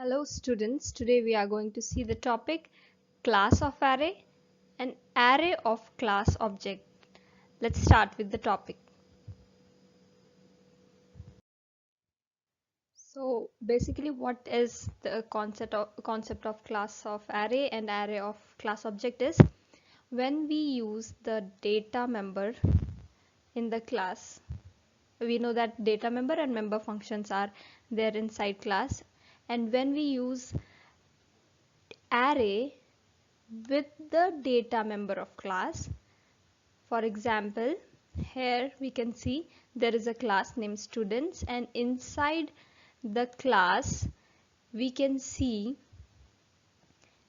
Hello students, today we are going to see the topic class of array and array of class object. Let's start with the topic. So basically what is the concept of class of array and array of class object is when we use the data member in the class. We know that data member and member functions are there inside class, and when we use array with the data member of class. For example, here we can see there is a class named students, and inside the class we can see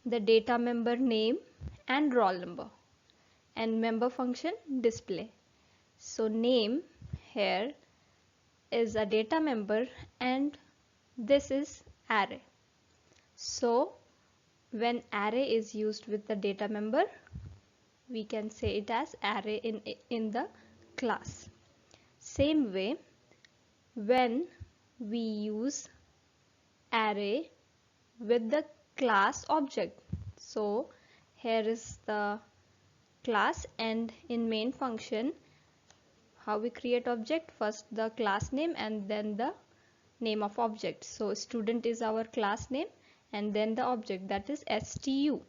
the data member name and roll number and member function display. So name here is a data member and this is array. So when array is used with the data member, we can say it as array in the class. Same way, when we use array with the class object, so here is the class, and in main function how we create object, first the class name and then the name of object. So student is our class name and then the object, that is stu.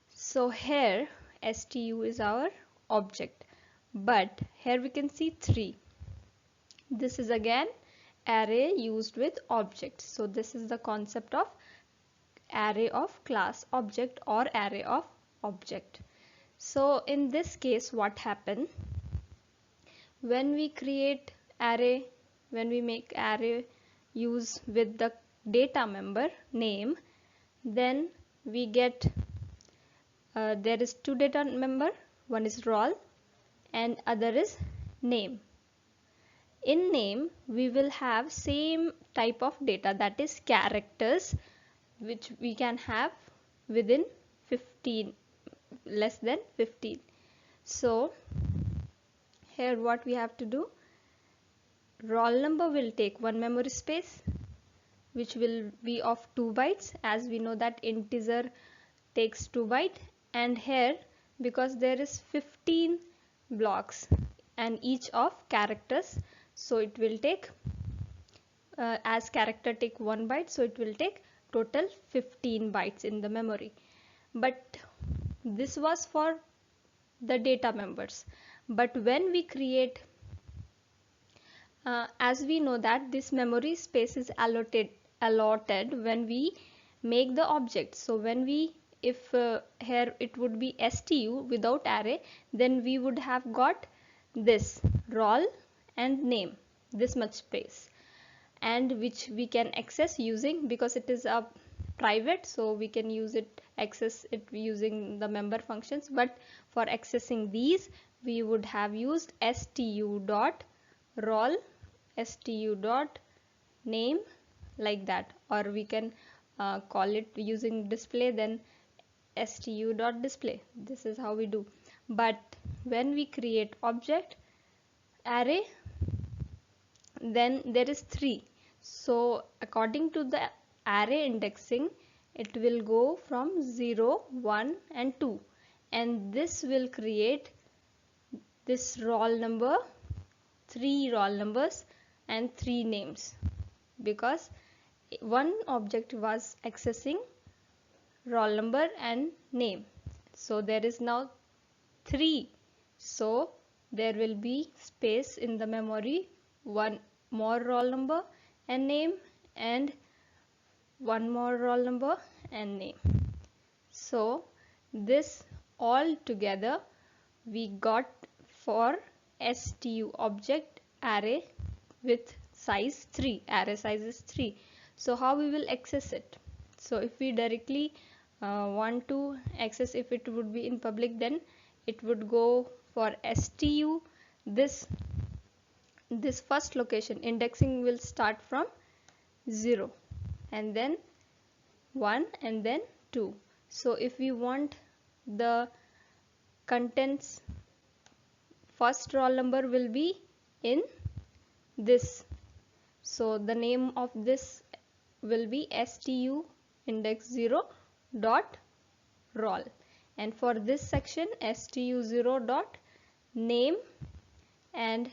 So here stu is our object, but here we can see 3. This is again array used with object. So this is the concept of array of class object or array of object. So in this case what happen, when we create array, when we make array use with the data member name, then we get there is two data member, one is roll and other is name. In name we will have same type of data, that is characters, which we can have within 15, less than 15. So here what we have to do, roll number will take one memory space which will be of 2 bytes, as we know that integer takes 2 bytes, and here because there is 15 blocks and each of characters, so it will take as character take 1 byte, so it will take total 15 bytes in the memory. But this was for the data members, but when we create as we know that this memory space is allotted when we make the object. So when we, if here it would be stu without array, then we would have got this roll and name, this much space, and which we can access using, because it is a private, so we can use it, access it using the member functions. But for accessing these we would have used stu dot roll, stu dot name, like that, or we can call it using display, then stu dot display. This is how we do. But when we create object array, then there is 3. So according to the array indexing, it will go from 0, 1 and 2, and this will create this roll number, 3 roll numbers and 3 names, because one object was accessing roll number and name. So there is now 3, so there will be space in the memory, one more roll number and name and one more roll number and name. So this all together we got for stu object array with size 3, array size is 3. So how we will access it? So if we directly want to access, if it would be in public, then it would go for stu, this first location indexing will start from 0 and then 1 and then 2. So if we want the contents, first roll number will be in this, so the name of this will be stu index 0 dot roll, and for this section stu 0 dot name, and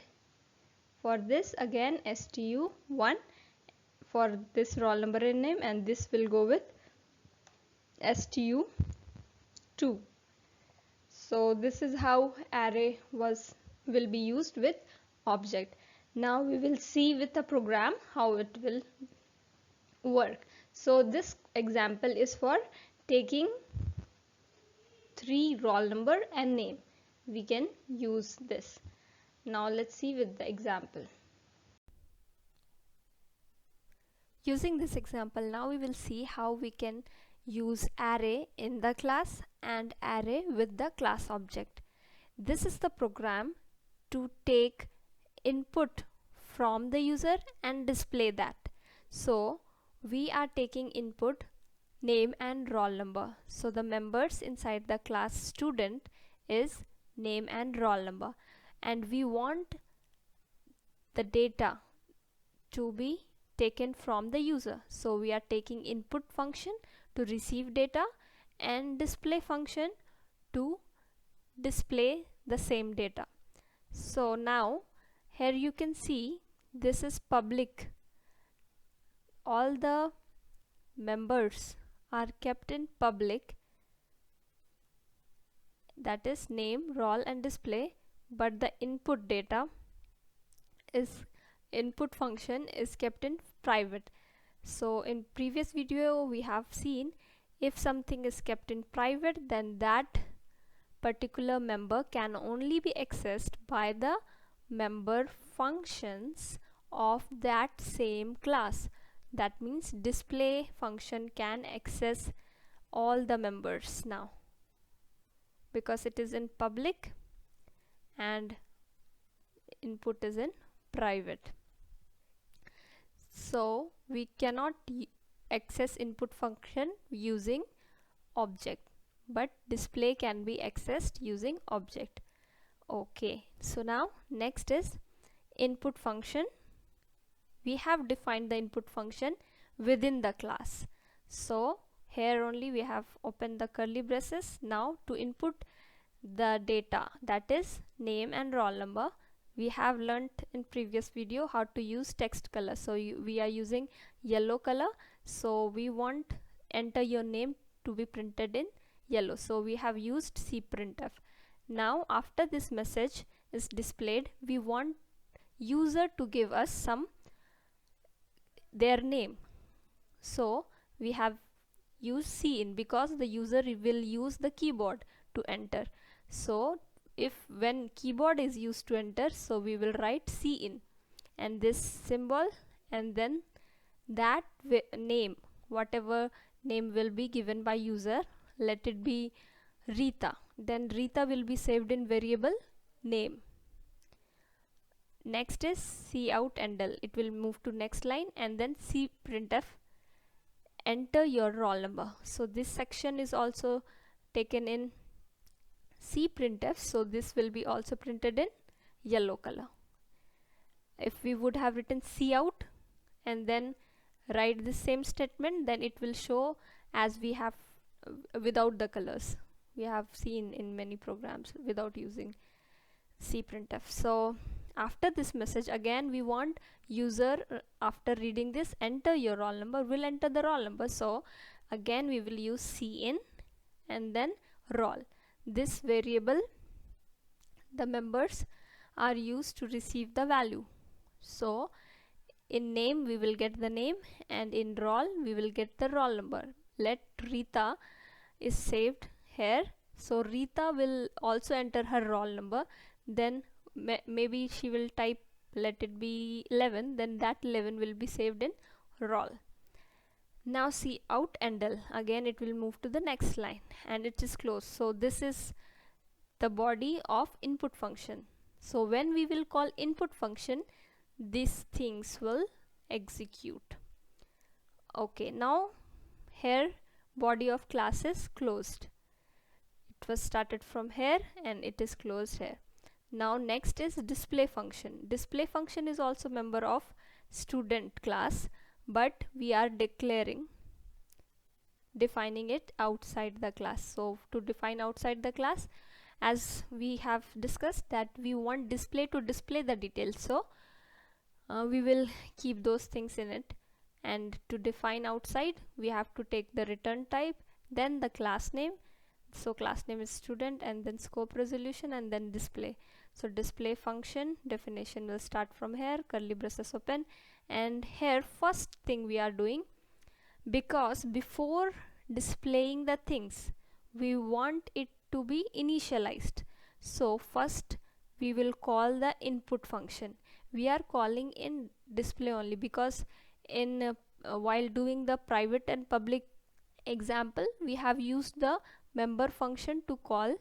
for this again stu1 for this roll number and name, and this will go with stu2. So this is how array will be used with object. Now we will see with the program how it will work. So this example is for taking 3 roll number and name. We can use this. Now let's see with the example. Using this example, now we will see how we can use array in the class and array with the class object. This is the program to take input from the user and display that. So we are taking input name and roll number. So the members inside the class student is name and roll number, and we want the data to be taken from the user. So we are taking input function to receive data and display function to display the same data. So now here you can see this is public. All the members are kept in public, that is name, roll and display, but the input function is kept in private. So in previous video we have seen if something is kept in private, then that particular member can only be accessed by the member functions of that same class. That means display function can access all the members now because it is in public and input is in private. So we cannot access input function using object, but display can be accessed using object. Okay, so now next is input function. We have defined the input function within the class. So here only we have opened the curly braces. Now to input the data, that is name and roll number, we have learnt in previous video how to use text color. So we are using yellow color. So we want enter your name to be printed in yellow. So we have used cprintf. Now after this message is displayed, we want user to give us their name. So we have used cin because the user will use the keyboard to enter. So if when keyboard is used to enter, so we will write cin and this symbol, and then that name, whatever name will be given by user, let it be Rita, then Rita will be saved in variable name. Next is cout endl, it will move to next line, and then cprintf enter your roll number. So this section is also taken in cprintf, so this will be also printed in yellow color. If we would have written cout and then write the same statement, then it will show as we have without the colors. We have seen in many programs without using cprintf. So after this message, again we want user after reading this enter your roll number, will enter the roll number. So again we will use cin and then roll. This variable, the members are used to receive the value. So in name we will get the name, and in roll we will get the roll number. Let Rita is saved here, so Rita will also enter her roll number. Then maybe she will type let it be 11, then that 11 will be saved in roll. Now cout endl, again it will move to the next line and it is closed. So this is the body of input function. So when we will call input function, these things will execute. Okay, now here body of class is closed. It was started from here and it is closed here. Now next is display function. Display function is also member of student class, but we are defining it outside the class. So to define outside the class, as we have discussed that we want display to display the details, so we will keep those things in it. And to define outside, we have to take the return type, then the class name. So class name is student, and then scope resolution, and then display. So display function definition will start from here, curly braces open. And here first thing we are doing, because before displaying the things we want it to be initialized, so first we will call the input function. We are calling in display only because in while doing the private and public example, we have used the member function to call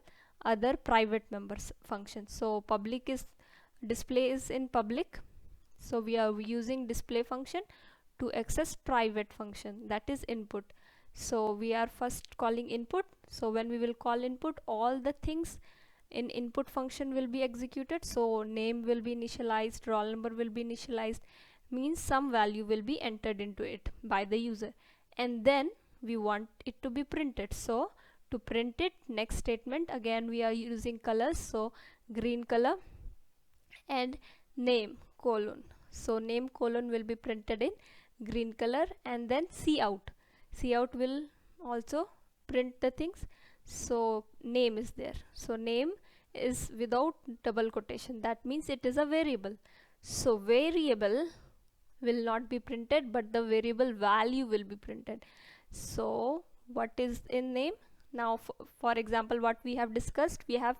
other private members functions. So public is display is in public, so we are using display function to access private function, that is input. So we are first calling input. So when we will call input, all the things in input function will be executed. So name will be initialized, roll number will be initialized, means some value will be entered into it by the user, and then we want it to be printed. So to print it, next statement, again we are using colors, so green color, and name colon. So name colon will be printed in green color, and then cout will also print the things. So name is there, so name is without double quotation, that means it is a variable. So variable will not be printed, but the variable value will be printed. So what is in name? Now for example, what we have discussed, we have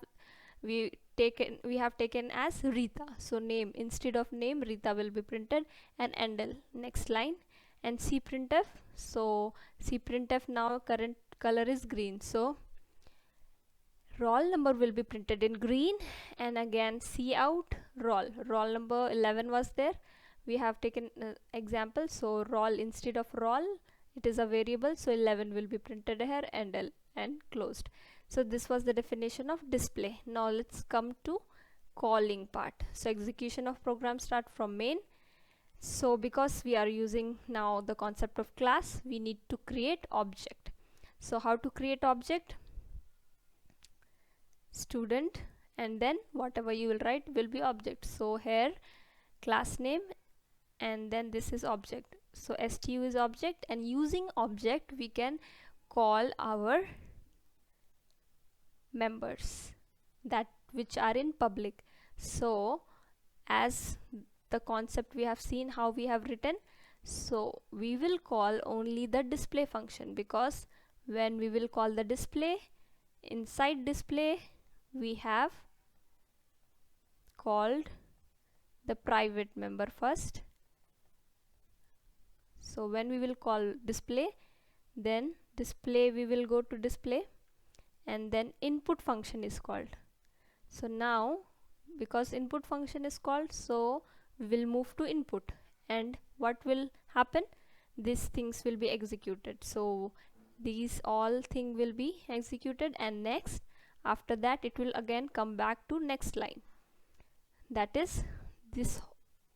taken as Rita. So name, instead of name, Rita will be printed, and endl. Next line, and cprintf. So cprintf now current color is green, so roll number will be printed in green, and again cout roll number 11 was there. We have taken example, so roll, instead of roll it is a variable, so 11 will be printed here, endl, and closed. So this was the definition of display. Now let's come to calling part. So execution of program start from main. So because we are using now the concept of class, we need to create object. So how to create object? Student, and then whatever you will write will be object. So here class name, and then this is object. So stu is object, and using object we can call our members that which are in public. So as the concept we have seen how we have written, so we will call only the display function, because when we will call the display, inside display we have called the private member first. So when we will call display, then display we will go to display, and then input function is called. So now because input function is called, so we will move to input, and what will happen? These things will be executed. So these all thing will be executed, and next after that it will again come back to next line, that is this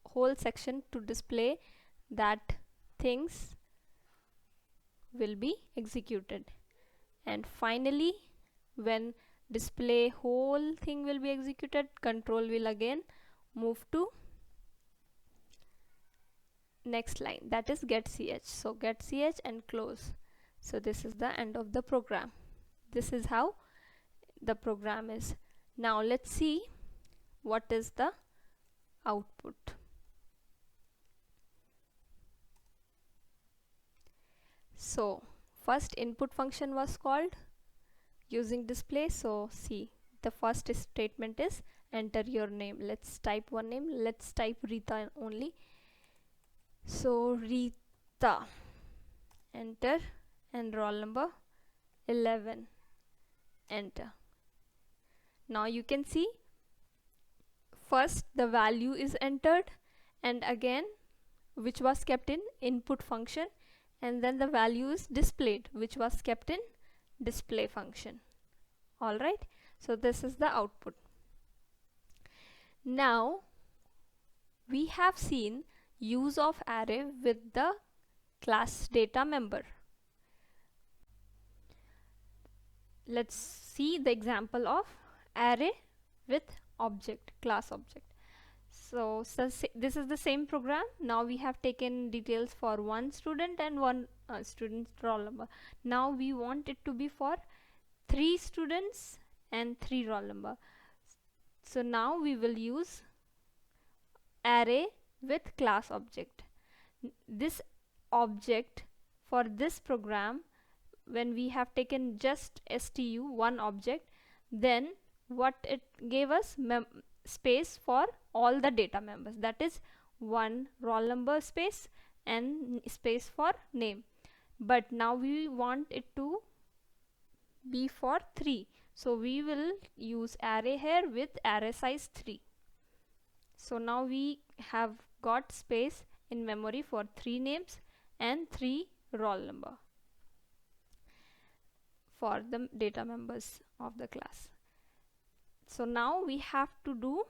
whole section to display that things will be executed. And finally when display whole thing will be executed, control will again move to next line, that is get ch. So get ch and close. So this is the end of the program. This is how the program is. Now let's see what is the output. So first input function was called using display. So see, the first statement is enter your name. Let's type one name, let's type Rita only. So Rita, enter, and roll number 11, enter. Now you can see first the value is entered, and again which was kept in input function, and then the value is displayed which was kept in display function. Alright, so this is the output. Now we have seen use of array with the class data member. Let's see the example of array with object, class object. So this is the same program. Now we have taken details for one student and one student's roll number. Now we want it to be for 3 students and 3 roll number. So now we will use array with class object. This object for this program, when we have taken just stu one object, then what it gave us, space for all the data members, that is one roll number space and space for name. But now we want it to be for 3, so we will use array here with array size 3. So now we have got space in memory for 3 names and 3 roll number for the data members of the class. So now we have to do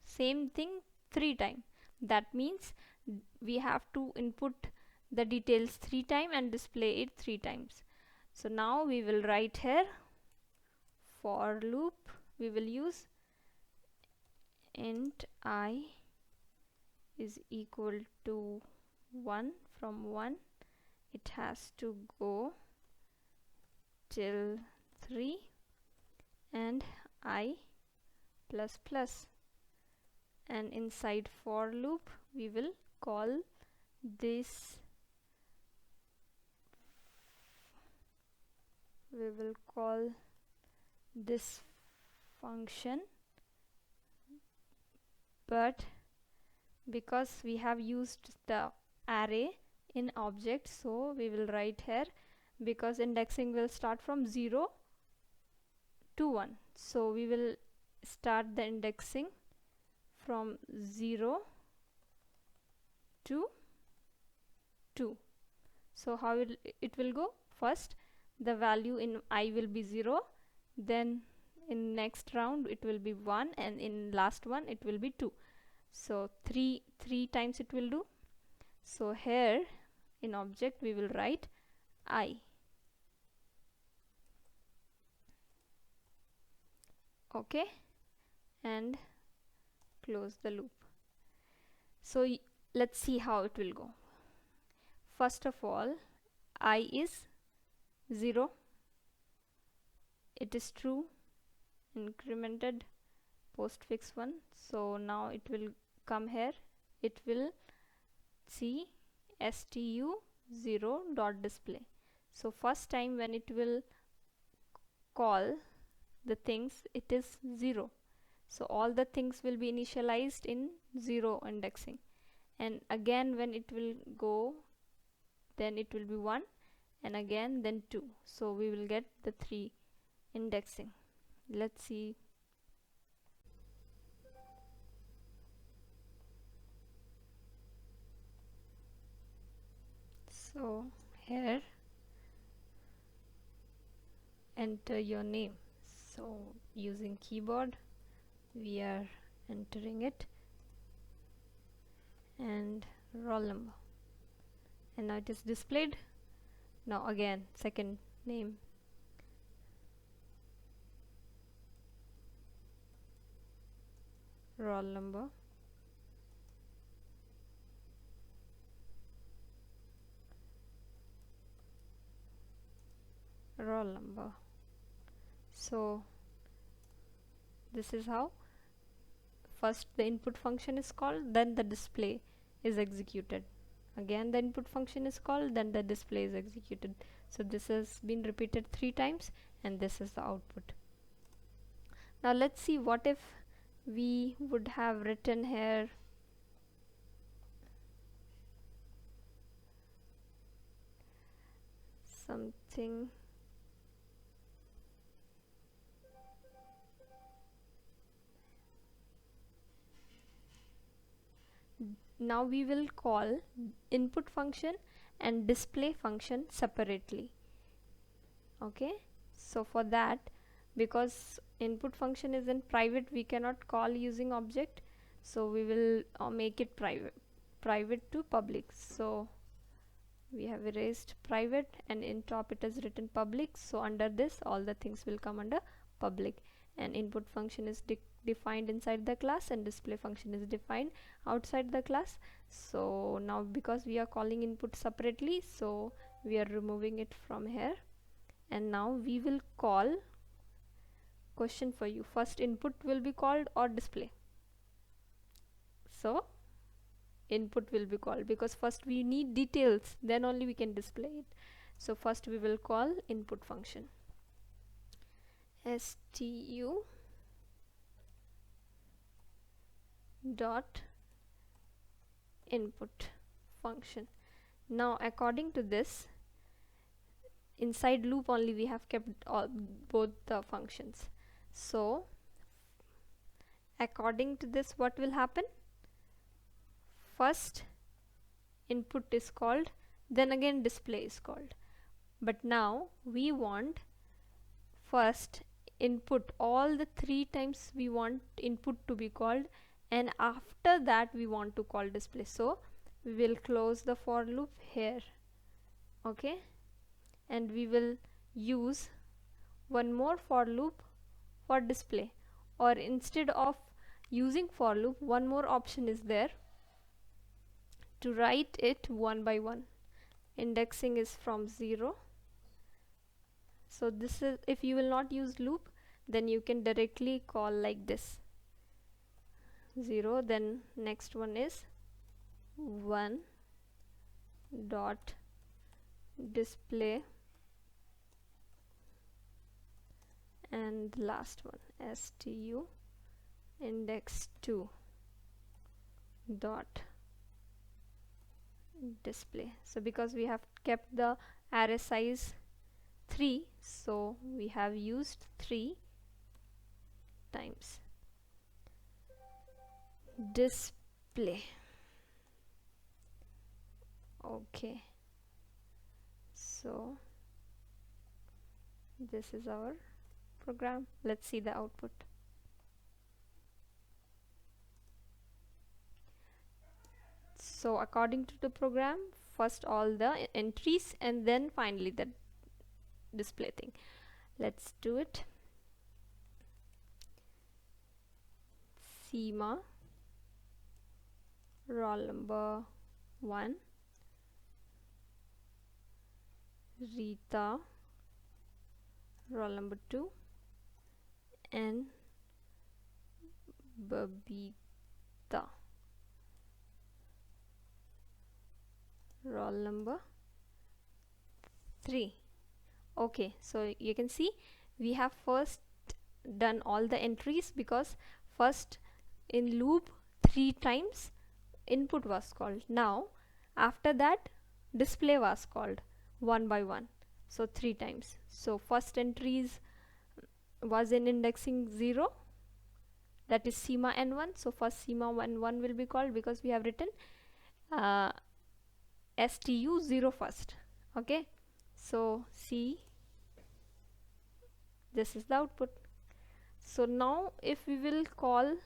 same thing 3 times. That means we have to input the details 3 times and display it 3 times. So now we will write here for loop. We will use int I is equal to 1. From 1 it has to go till 3 and I plus plus, and inside for loop we will call this, function, but because we have used the array in object, so we will write here, because indexing will start from 0 to 1, so we will start the indexing from 0 to 2. So how it will go? First the value in I will be 0, then in next round it will be 1, and in last one it will be 2. So three times it will do. So here in object we will write I. Okay, and close the loop. So let's see how it will go. First of all, I is 0, it is true, incremented postfix 1. So now it will come here, it will see stu0 dot display. So first time when it will call the things, it is 0, so all the things will be initialized in 0 indexing, and again when it will go, then it will be 1, and again then 2, so we will get the 3 indexing. Let's see. So here enter your name. So using keyboard we are entering it, and roll number, and now it is displayed. Now again second name, roll number, roll number. So this is how first the input function is called, then the display is executed. Again the input function is called, then the display is executed. So this has been repeated 3 times, and this is the output. Now let's see what if we would have written here something. Now we will call input function and display function separately. Okay, so for that, because input function is in private, we cannot call using object, so we will make it private to public. So we have erased private, and in top it is written public, so under this all the things will come under public. And input function is defined inside the class, and display function is defined outside the class. So now because we are calling input separately, so we are removing it from here, and now we will call. Question for you, first input will be called or display? So input will be called, because first we need details, then only we can display it. So first we will call input function, stu dot input function. Now according to this, inside loop only we have kept both the functions. So according to this, what will happen? First input is called, then again display is called. But now we want first input, all the 3 times we want input to be called, and after that we want to call display. So we will close the for loop here, okay, and we will use one more for loop for display, or instead of using for loop, one more option is there to write it one by one. Indexing is from 0. So this is, if you will not use loop, then you can directly call like this, 0, then next one is 1 dot display, and the last one stu index 2 dot display. So because we have kept the array size 3, so we have used 3 times display. Okay, so this is our program. Let's see the output. So according to the program, first all the entries and then finally the display thing. Let's do it. Seema, roll number 1, Rita, roll number 2, and Babita, roll number 3. Okay, so you can see we have first done all the entries, because first in loop 3 times input was called. Now after that display was called one by one, so 3 times. So first entries was in indexing 0, that is Seema n1. So first Seema n1 will be called, because we have written stu 0 first. Okay, so see, this is the output. So now if we will call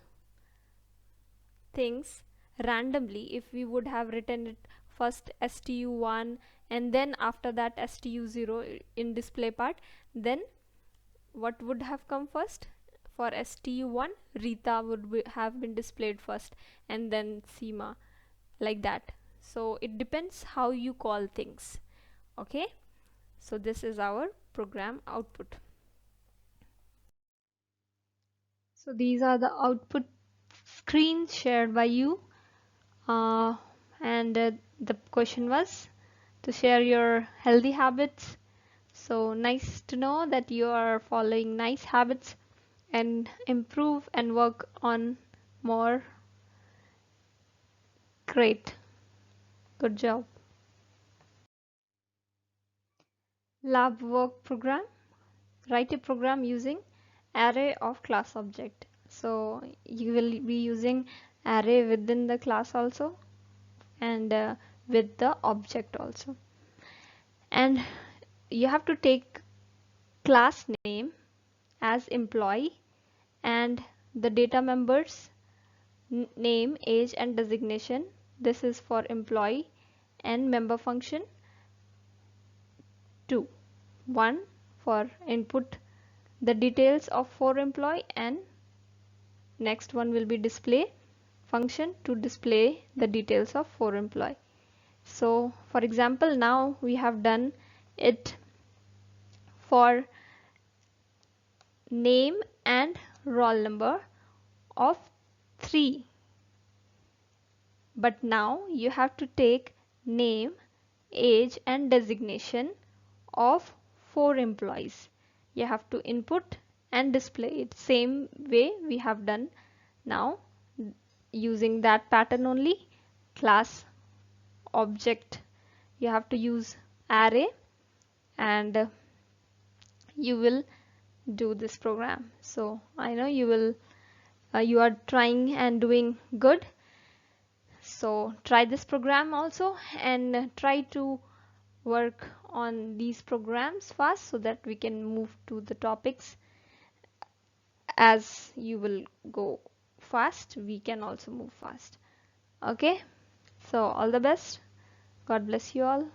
things randomly, if we would have written it first stu1 and then after that stu0 in display part, then what would have come first? For stu1, Rita would have been displayed first, and then Seema, like that. So it depends how you call things. Okay, so this is our program output. So these are the output screens shared by you, and the question was to share your healthy habits. So nice to know that you are following nice habits and improve and work on more. Great, good job. Lab work program. Write a program using array of class object. So you will be using array within the class also, and with the object also, and you have to take class name as employee and the data members name, age and designation. This is for employee, and member function 2. One for input the details of for employee, and next one will be display function to display the details of for employee. So for example, now we have done it for name and roll number of 3, but now you have to take name, age and designation of 4 employees. You have to input and display it same way we have done now, using that pattern only. Class object, you have to use array, and you will do this program. So I know you are trying and doing good. So try this program also, and try to work on these programs fast so that we can move to the topics. As you will go fast, we can also move fast. Okay, so all the best. God bless you all.